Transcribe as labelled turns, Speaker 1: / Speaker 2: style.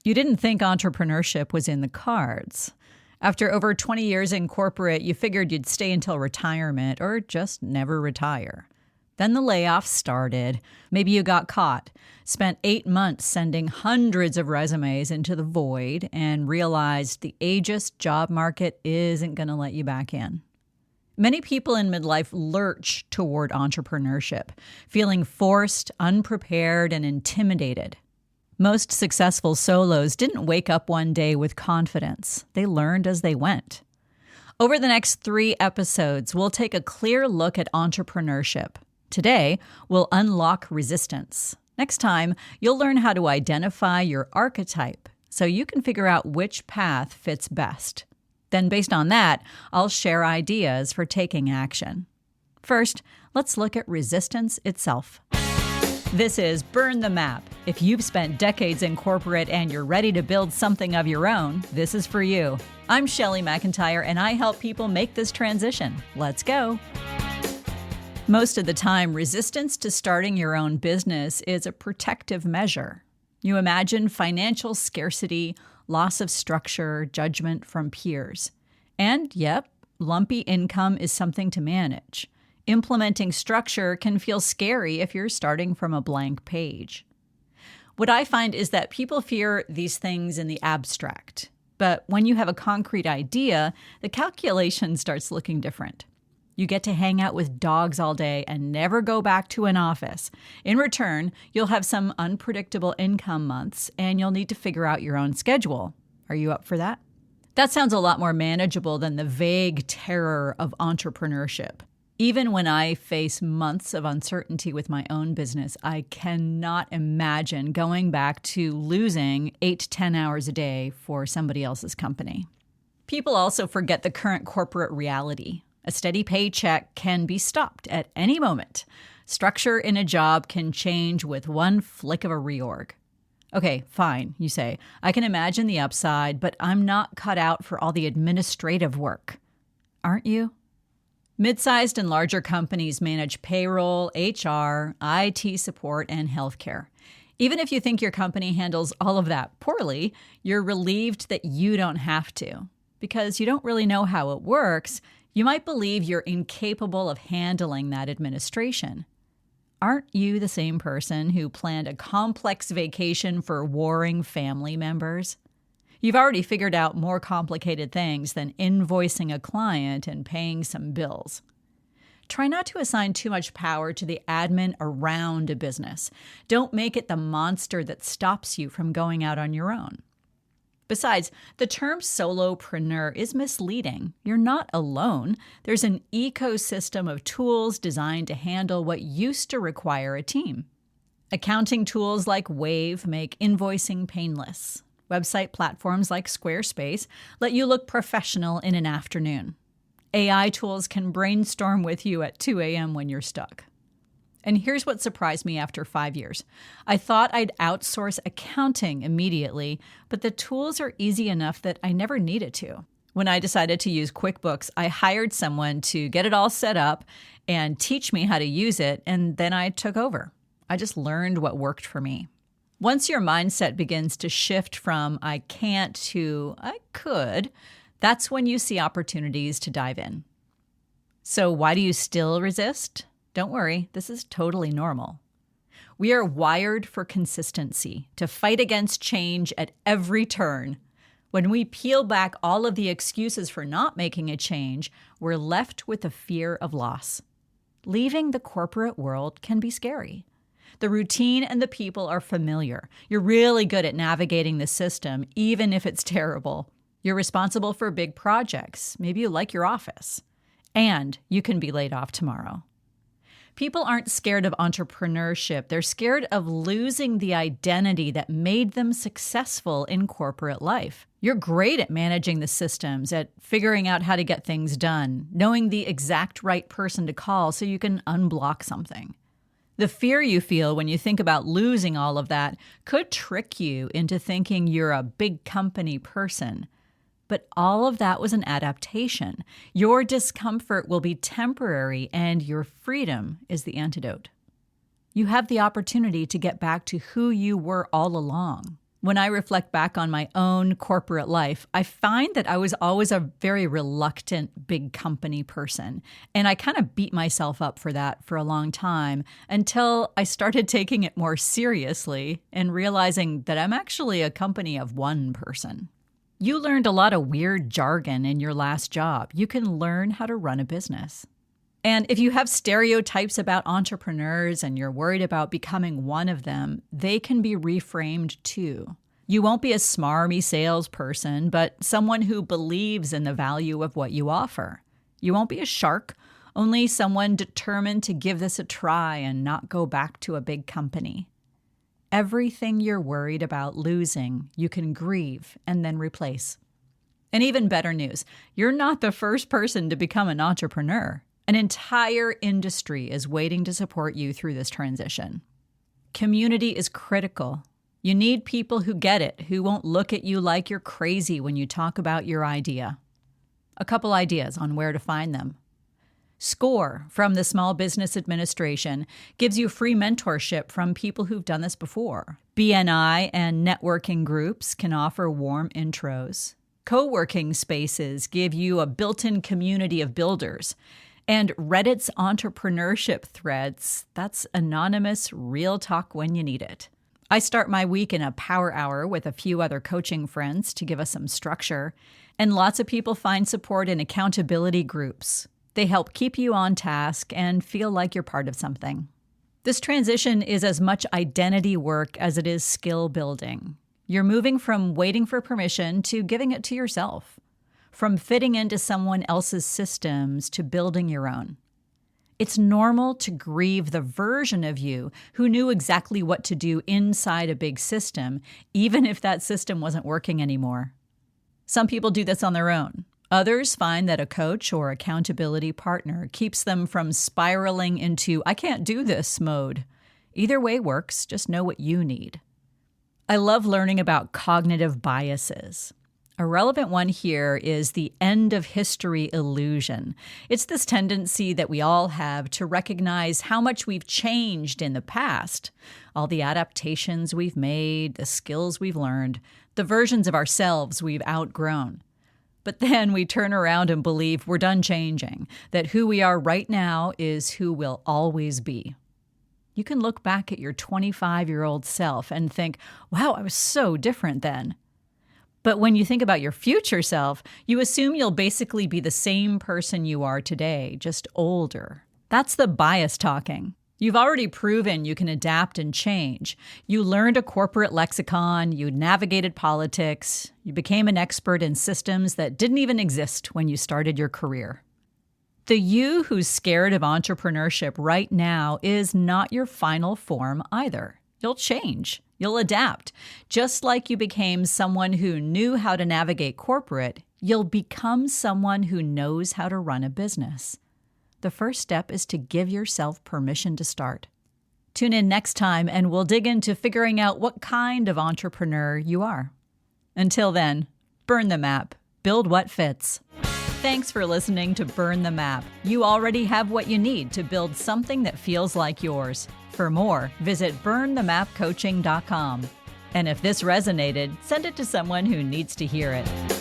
Speaker 1: You didn't think entrepreneurship was in the cards. After over 20 years in corporate, you figured you'd stay until retirement or just never retire. Then the layoffs started. Maybe you got caught, spent 8 months sending hundreds of resumes into the void, and realized the ageist job market isn't going to let you back in. Many people in midlife lurch toward entrepreneurship, feeling forced, unprepared, and intimidated. Most successful solos didn't wake up one day with confidence. They learned as they went. Over the next 3 episodes, we'll take a clear look at entrepreneurship. Today, we'll unlock resistance. Next time, you'll learn how to identify your archetype so you can figure out which path fits best. Then, based on that, I'll share ideas for taking action. First, let's look at resistance itself. This is Burn the Map. If you've spent decades in corporate and you're ready to build something of your own, this is for you. I'm Shelley McIntyre, and I help people make this transition. Let's go. Most of the time, resistance to starting your own business is a protective measure. You imagine financial scarcity, loss of structure, judgment from peers. And, yep, lumpy income is something to manage. Implementing structure can feel scary if you're starting from a blank page. What I find is that people fear these things in the abstract. But when you have a concrete idea, the calculation starts looking different. You get to hang out with dogs all day and never go back to an office. In return, you'll have some unpredictable income months, and you'll need to figure out your own schedule. Are you up for that? That sounds a lot more manageable than the vague terror of entrepreneurship. Even when I face months of uncertainty with my own business, I cannot imagine going back to losing 8 to 10 hours a day for somebody else's company. People also forget the current corporate reality. A steady paycheck can be stopped at any moment. Structure in a job can change with one flick of a reorg. Okay, fine, you say. I can imagine the upside, but I'm not cut out for all the administrative work. Aren't you? Mid-sized and larger companies manage payroll, HR, IT support, and healthcare. Even if you think your company handles all of that poorly, you're relieved that you don't have to. Because you don't really know how it works, you might believe you're incapable of handling that administration. Aren't you the same person who planned a complex vacation for warring family members? You've already figured out more complicated things than invoicing a client and paying some bills. Try not to assign too much power to the admin around a business. Don't make it the monster that stops you from going out on your own. Besides, the term solopreneur is misleading. You're not alone. There's an ecosystem of tools designed to handle what used to require a team. Accounting tools like Wave make invoicing painless. Website platforms like Squarespace let you look professional in an afternoon. AI tools can brainstorm with you at 2 a.m. when you're stuck. And here's what surprised me after 5 years. I thought I'd outsource accounting immediately, but the tools are easy enough that I never needed to. When I decided to use QuickBooks, I hired someone to get it all set up and teach me how to use it, and then I took over. I just learned what worked for me. Once your mindset begins to shift from I can't to I could, that's when you see opportunities to dive in. So why do you still resist? Don't worry, this is totally normal. We are wired for consistency, to fight against change at every turn. When we peel back all of the excuses for not making a change, we're left with the fear of loss. Leaving the corporate world can be scary. The routine and the people are familiar. You're really good at navigating the system, even if it's terrible. You're responsible for big projects. Maybe you like your office. And you can be laid off tomorrow. People aren't scared of entrepreneurship. They're scared of losing the identity that made them successful in corporate life. You're great at managing the systems, at figuring out how to get things done, knowing the exact right person to call so you can unblock something. The fear you feel when you think about losing all of that could trick you into thinking you're a big company person. But all of that was an adaptation. Your discomfort will be temporary, and your freedom is the antidote. You have the opportunity to get back to who you were all along. When I reflect back on my own corporate life, I find that I was always a very reluctant big company person. And I kind of beat myself up for that for a long time until I started taking it more seriously and realizing that I'm actually a company of one person. You learned a lot of weird jargon in your last job. You can learn how to run a business. And if you have stereotypes about entrepreneurs and you're worried about becoming one of them, they can be reframed too. You won't be a smarmy salesperson, but someone who believes in the value of what you offer. You won't be a shark, only someone determined to give this a try and not go back to a big company. Everything you're worried about losing, you can grieve and then replace. And even better news, you're not the first person to become an entrepreneur. An entire industry is waiting to support you through this transition. Community is critical. You need people who get it, who won't look at you like you're crazy when you talk about your idea. A couple ideas on where to find them. SCORE from the Small Business Administration gives you free mentorship from people who've done this before. BNI and networking groups can offer warm intros. Co-working spaces give you a built-in community of builders. And Reddit's entrepreneurship threads, that's anonymous, real talk when you need it. I start my week in a power hour with a few other coaching friends to give us some structure, and lots of people find support in accountability groups. They help keep you on task and feel like you're part of something. This transition is as much identity work as it is skill building. You're moving from waiting for permission to giving it to yourself. From fitting into someone else's systems to building your own. It's normal to grieve the version of you who knew exactly what to do inside a big system, even if that system wasn't working anymore. Some people do this on their own. Others find that a coach or accountability partner keeps them from spiraling into "I can't do this" mode. Either way works, just know what you need. I love learning about cognitive biases. A relevant one here is the end of history illusion. It's this tendency that we all have to recognize how much we've changed in the past, all the adaptations we've made, the skills we've learned, the versions of ourselves we've outgrown. But then we turn around and believe we're done changing, that who we are right now is who we'll always be. You can look back at your 25-year-old self and think, wow, I was so different then. But when you think about your future self, you assume you'll basically be the same person you are today, just older. That's the bias talking. You've already proven you can adapt and change. You learned a corporate lexicon, you navigated politics, you became an expert in systems that didn't even exist when you started your career. The you who's scared of entrepreneurship right now is not your final form either. You'll change. You'll adapt. Just like you became someone who knew how to navigate corporate, you'll become someone who knows how to run a business. The first step is to give yourself permission to start. Tune in next time and we'll dig into figuring out what kind of entrepreneur you are. Until then, burn the map. Build what fits. Thanks for listening to Burn the Map. You already have what you need to build something that feels like yours. For more, visit burnthemapcoaching.com. And if this resonated, send it to someone who needs to hear it.